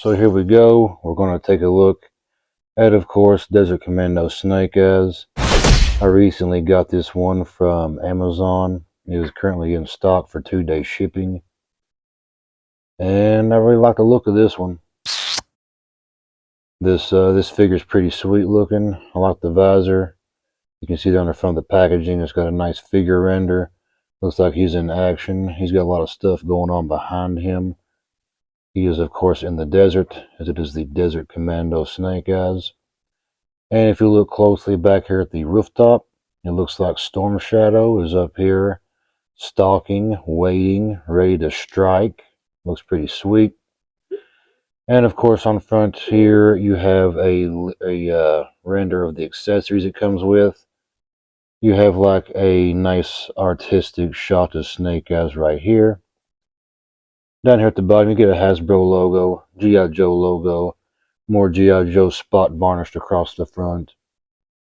So here we go. We're going to take a look at, of course, Desert Commando Snake Eyes. I recently got this one from Amazon. It is currently in stock for 2-day shipping. And I really like the look of this one. This figure is pretty sweet looking. I like the visor. You can see that on the front of the packaging. It's got a nice figure render. Looks like he's in action. He's got a lot of stuff going on behind him. He is, of course, in the desert, as it is the Desert Commando Snake Eyes. And if you look closely back here at the rooftop, it looks like Storm Shadow is up here, stalking, waiting, ready to strike. Looks pretty sweet. And of course, on front here, you have a render of the accessories it comes with. You have like a nice artistic shot of Snake Eyes right here. Down here at the bottom, you get a Hasbro logo, G.I. Joe logo, more G.I. Joe spot varnished across the front,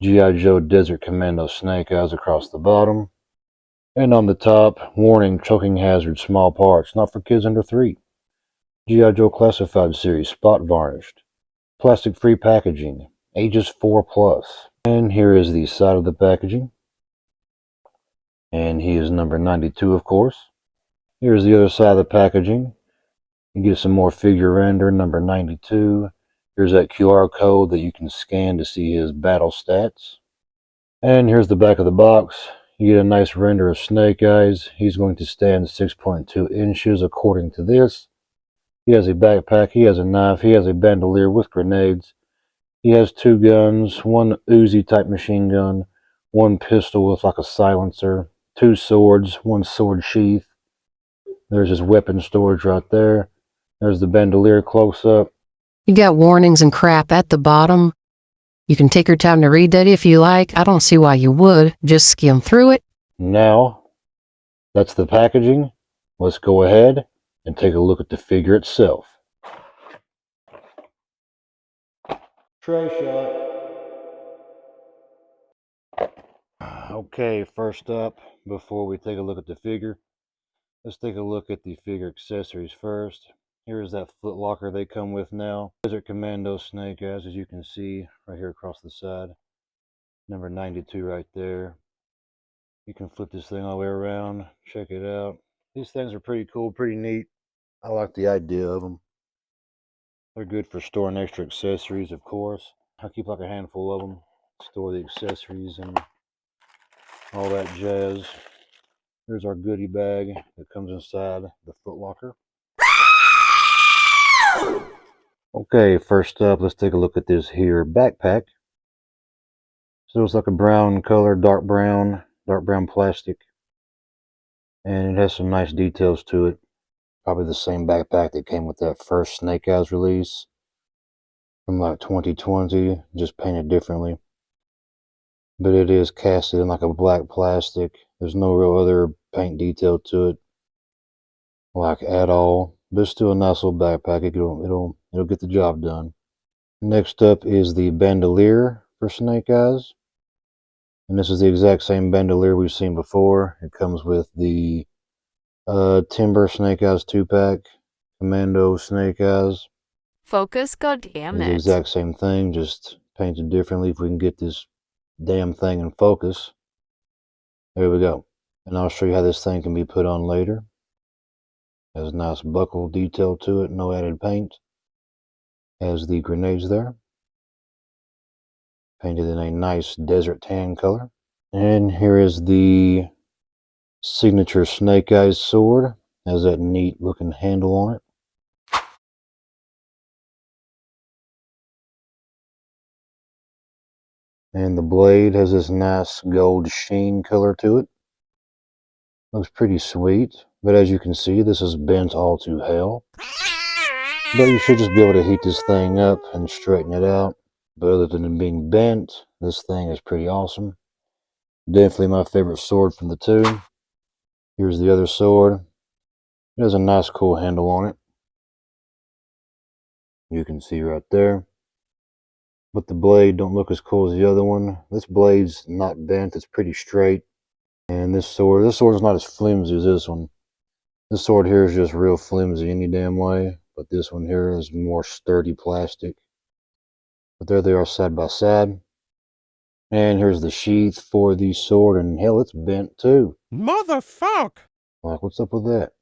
G.I. Joe Desert Commando Snake Eyes across the bottom, and on the top, warning, choking hazard, small parts, not for kids under 3. G.I. Joe Classified Series, spot varnished, plastic-free packaging, ages 4+. And here is the side of the packaging, and he is number 92, of course. Here's the other side of the packaging. You get some more figure render, number 92. Here's that QR code that you can scan to see his battle stats. And here's the back of the box. You get a nice render of Snake Eyes. He's going to stand 6.2 inches according to this. He has a backpack, he has a knife, he has a bandolier with grenades. He has 2 guns, one Uzi type machine gun, one pistol with like a silencer, 2 swords, 1 sword sheath. There's his weapon storage right there. There's the bandolier close up. You got warnings and crap at the bottom. You can take your time to read that if you like. I don't see why you would. Just skim through it. Now, that's the packaging. Let's go ahead and take a look at the figure itself. Tray shot. Okay, first up, before we take a look at the figure, let's take a look at the figure accessories first. Here's that foot locker they come with now. Desert Commando Snake Eyes, as you can see right here across the side. Number 92 right there. You can flip this thing all the way around. Check it out. These things are pretty cool, pretty neat. I like the idea of them. They're good for storing extra accessories, of course. I keep like a handful of them. Store the accessories and all that jazz. Here's our goodie bag that comes inside the foot locker. Okay, first up, let's take a look at this here backpack. So it's like a brown color, dark brown plastic. And it has some nice details to it. Probably the same backpack that came with that first Snake Eyes release from like 2020, just painted differently. But it is casted in like a black plastic. There's no real other paint detail to it, like at all. But it's still a nice little backpack. It'll get the job done. Next up is the bandolier for Snake Eyes. And this is the exact same bandolier we've seen before. It comes with the Timber Snake Eyes 2-pack, Commando Snake Eyes. Focus, goddammit. It's the exact same thing, just painted differently. If we can get this damn thing in focus. There we go. And I'll show you how this thing can be put on later. Has a nice buckle detail to it, no added paint. Has the grenades there. Painted in a nice desert tan color. And here is the signature Snake Eyes sword. Has that neat looking handle on it. And the blade has this nice gold sheen color to it. Looks pretty sweet. But as you can see, this is bent all to hell. But you should just be able to heat this thing up and straighten it out. But other than it being bent, this thing is pretty awesome. Definitely my favorite sword from the 2. Here's the other sword. It has a nice cool handle on it. You can see right there. But the blade don't look as cool as the other one. This blade's not bent, it's pretty straight. And this sword is not as flimsy as this one. This sword here is just real flimsy any damn way. but this one here is more sturdy plastic. But there they are side by side. And here's the sheath for the sword, and hell, it's bent too. Motherfuck! Like, what's up with that?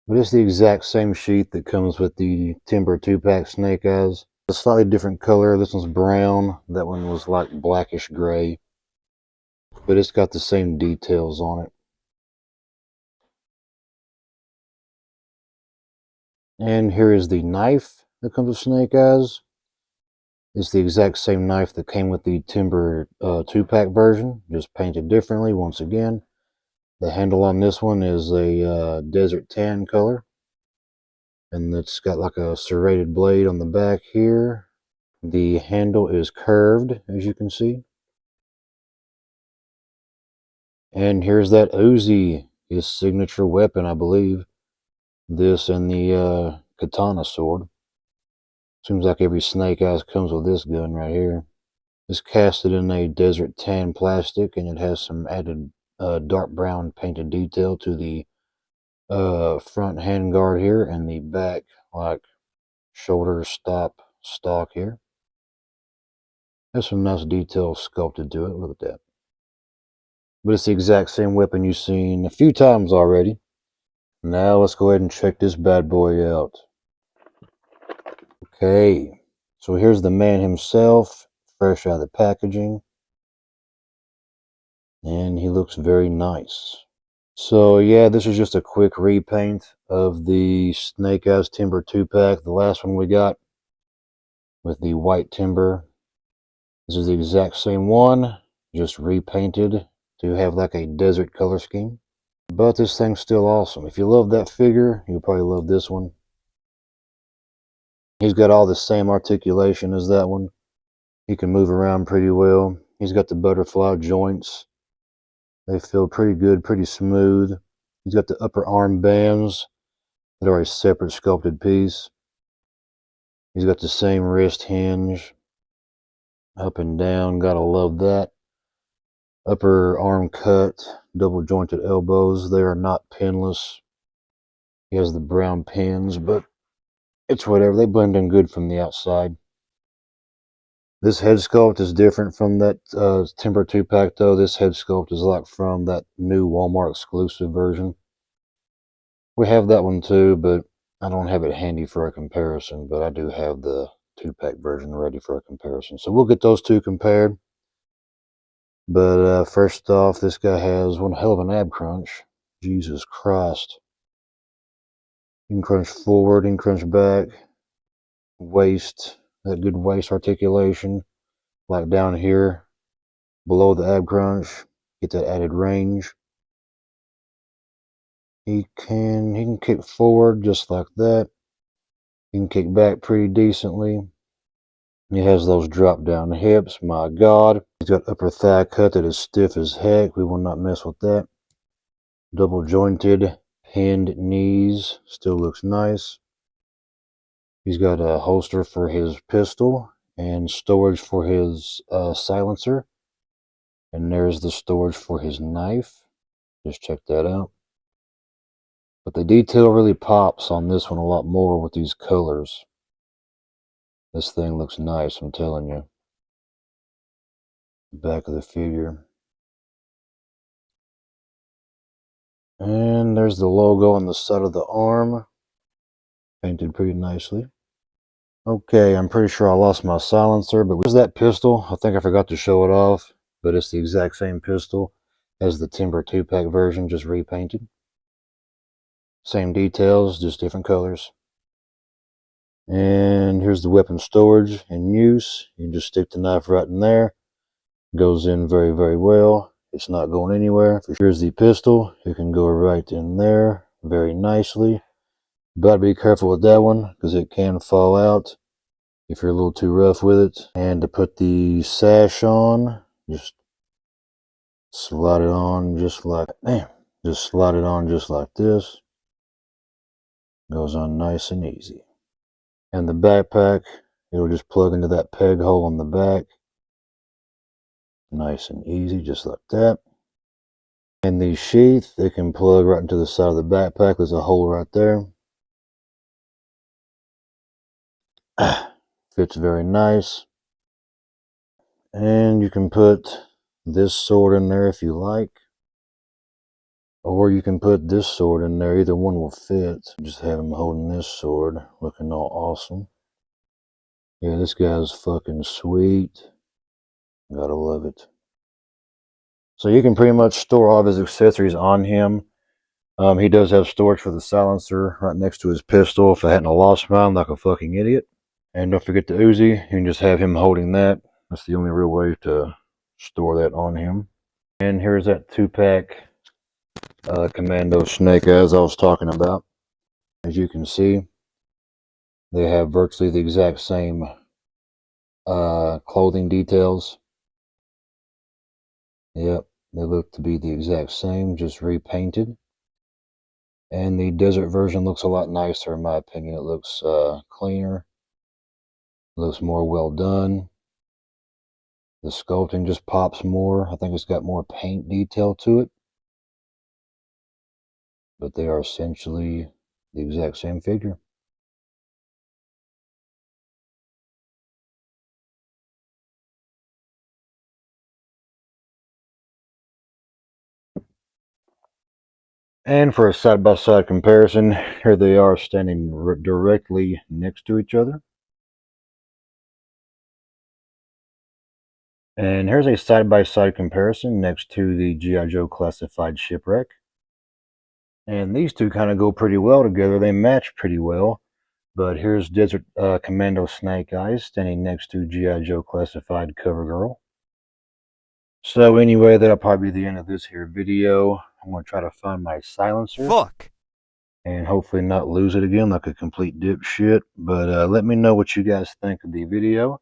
But it's the exact same sheath that comes with the Timber 2-pack Snake Eyes. A slightly different color. This one's brown. That one was like blackish gray. But it's got the same details on it. And here is the knife that comes with Snake Eyes. It's the exact same knife that came with the Timber 2-pack version, just painted differently once again. The handle on this one is a desert tan color. And it's got like a serrated blade on the back here. The handle is curved, as you can see. And here's that Uzi, his signature weapon, I believe. This and the katana sword. Seems like every Snake Eyes comes with this gun right here. It's casted in a desert tan plastic, and it has some added dark brown painted detail to the front handguard here and the back, like shoulder stop stock here. There's some nice detail sculpted to it. Look at that. But it's the exact same weapon you've seen a few times already. Now let's go ahead and check this bad boy out. Okay, so here's the man himself, fresh out of the packaging. And he looks very nice. So yeah, this is just a quick repaint of the Snake Eyes Timber 2-pack, the last one we got with the white timber. This is the exact same one, just repainted to have like a desert color scheme. But this thing's still awesome. If you love that figure, you'll probably love this one. He's got all the same articulation as that one. He can move around pretty well. He's got the butterfly joints. They feel pretty good, pretty smooth. He's got the upper arm bands that are a separate sculpted piece. He's got the same wrist hinge. Up and down, gotta love that. Upper arm cut, double jointed elbows. They are not pinless. He has the brown pins, but it's whatever. They blend in good from the outside. This head sculpt is different from that Timber 2-pack, though. This head sculpt is like from that new Walmart exclusive version. We have that one too, but I don't have it handy for a comparison, but I do have the 2-pack version ready for a comparison. So we'll get those two compared. But first off, this guy has one hell of an ab crunch. Jesus Christ. You can crunch forward, you can crunch back. Waist, that good waist articulation. Like down here, below the ab crunch, get that added range. He can kick forward just like that. He can kick back pretty decently. He has those drop down hips, my God. He's got upper thigh cut that is stiff as heck. We will not mess with that. Double jointed, pinned knees, still looks nice. He's got a holster for his pistol and storage for his silencer. And there's the storage for his knife. Just check that out. But the detail really pops on this one a lot more with these colors. This thing looks nice, I'm telling you. Back of the figure. And there's the logo on the side of the arm. Painted pretty nicely. Okay, I'm pretty sure I lost my silencer, but where's that pistol? I think I forgot to show it off, but it's the exact same pistol as the Timber 2-pack version, just repainted. Same details, just different colors. And here's the weapon storage in use. You can just stick the knife right in there. Goes in very, very well. It's not going anywhere. Here's the pistol. It can go right in there very nicely. But be careful with that one because it can fall out if you're a little too rough with it. And to put the sash on, just slide it on just like, just slide it on just like this. Goes on nice and easy. And the backpack, it'll just plug into that peg hole on the back. Nice and easy, just like that. And the sheath, it can plug right into the side of the backpack. There's a hole right there. Fits very nice. And you can put this sword in there if you like. Or you can put this sword in there. Either one will fit. Just have him holding this sword, looking all awesome. Yeah, this guy's fucking sweet. Gotta love it. So you can pretty much store all of his accessories on him. He does have storage for the silencer right next to his pistol if I hadn't lost mine like a fucking idiot. And don't forget the Uzi. You can just have him holding that. That's the only real way to store that on him. And here's that 2-pack commando snake as I was talking about. As you can see, they have virtually the exact same clothing details. Yep, they look to be the exact same, just repainted. And the desert version looks a lot nicer in my opinion. It looks cleaner. It looks more well done. The sculpting just pops more. I think it's got more paint detail to it. But they are essentially the exact same figure. And for a side-by-side comparison, here they are standing directly next to each other. And here's a side-by-side comparison next to the G.I. Joe Classified Shipwreck. And these two kind of go pretty well together. They match pretty well. But here's Desert Commando Snake Eyes standing next to G.I. Joe Classified Cover Girl. So anyway, that'll probably be the end of this here video. I'm going to try to find my silencer. Fuck. And hopefully not lose it again like a complete dipshit. But let me know what you guys think of the video.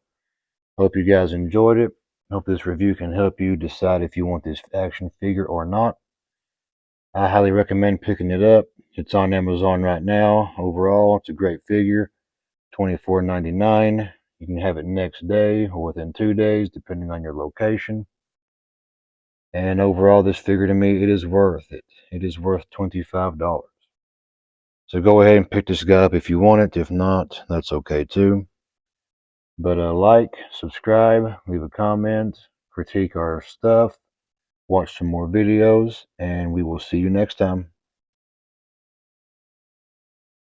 Hope you guys enjoyed it. Hope this review can help you decide if you want this action figure or not. I highly recommend picking it up. It's on Amazon right now. Overall, it's a great figure. $24.99. You can have it next day or within 2 days, depending on your location. And overall, this figure to me, it is worth it. It is worth $25. So go ahead and pick this guy up if you want it. If not, that's okay too. But like, subscribe, leave a comment, critique our stuff, watch some more videos, and we will see you next time.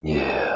Yeah.